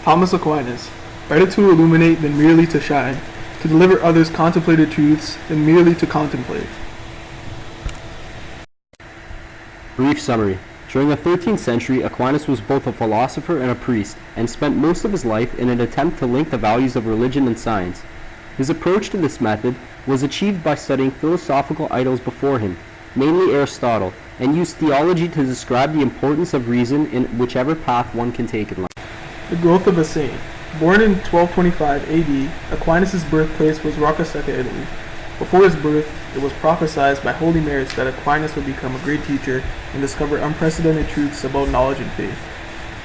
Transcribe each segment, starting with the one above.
Thomas Aquinas, better to illuminate than merely to shine, to deliver others contemplated truths than merely to contemplate. Brief summary. During the 13th century, Aquinas was both a philosopher and a priest, and spent most of his life in an attempt to link the values of religion and science. His approach to this method was achieved by studying philosophical idols before him, mainly Aristotle, and used theology to describe the importance of reason in whichever path one can take in life. The growth of a saint. Born in 1225 AD, Aquinas' birthplace was Rocca Secca, Italy. Before his birth, it was prophesied by holy marys that Aquinas would become a great teacher and discover unprecedented truths about knowledge and faith.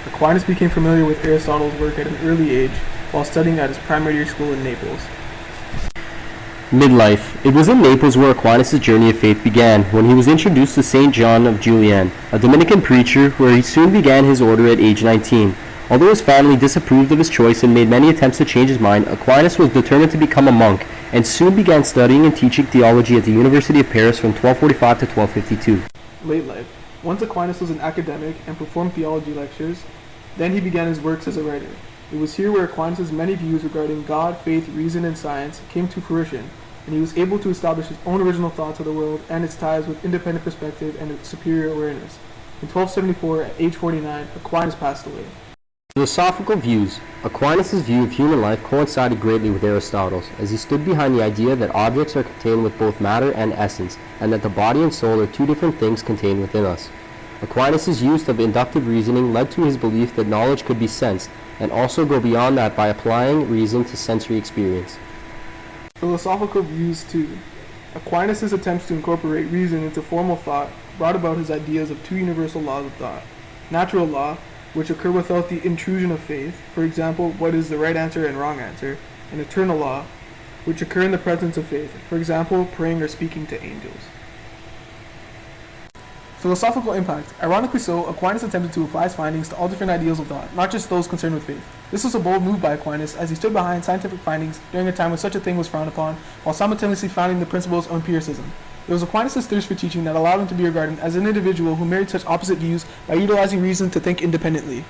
Aquinas became familiar with Aristotle's work at an early age while studying at his primary school in Naples. Midlife. It was in Naples where Aquinas' journey of faith began, when he was introduced to St. John of Julian, a Dominican preacher, where he soon began his order at age 19. Although his family disapproved of his choice and made many attempts to change his mind, Aquinas was determined to become a monk, and soon began studying and teaching theology at the University of Paris from 1245 to 1252. Late life. Once Aquinas was an academic and performed theology lectures, then he began his works as a writer. It was here where Aquinas' many views regarding God, faith, reason, and science came to fruition, and he was able to establish his own original thoughts of the world and its ties with independent perspective and superior awareness. In 1274, at age 49, Aquinas passed away. Philosophical views. Aquinas' view of human life coincided greatly with Aristotle's, as he stood behind the idea that objects are contained with both matter and essence, and that the body and soul are two different things contained within us. Aquinas' use of inductive reasoning led to his belief that knowledge could be sensed, and also go beyond that by applying reason to sensory experience. Philosophical views 2. Aquinas' attempts to incorporate reason into formal thought brought about his ideas of two universal laws of thought. Natural law, which occur without the intrusion of faith, for example, what is the right answer and wrong answer, and eternal law, which occur in the presence of faith, for example, praying or speaking to angels. Philosophical impact. Ironically so, Aquinas attempted to apply his findings to all different ideals of thought, not just those concerned with faith. This was a bold move by Aquinas, as he stood behind scientific findings during a time when such a thing was frowned upon, while simultaneously founding the principles of empiricism. It was Aquinas' thirst for teaching that allowed him to be regarded as an individual who married such opposite views by utilizing reason to think independently.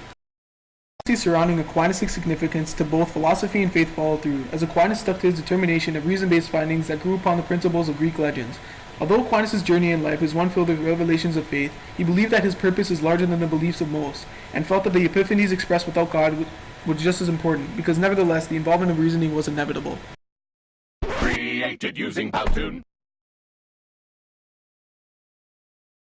Surrounding Aquinas' significance to both philosophy and faith followed through, as Aquinas stuck to his determination of reason-based findings that grew upon the principles of Greek legends. Although Aquinas' journey in life is one filled with revelations of faith, he believed that his purpose is larger than the beliefs of most, and felt that the epiphanies expressed without God was just as important, because nevertheless the involvement of reasoning was inevitable. Created using Powtoon.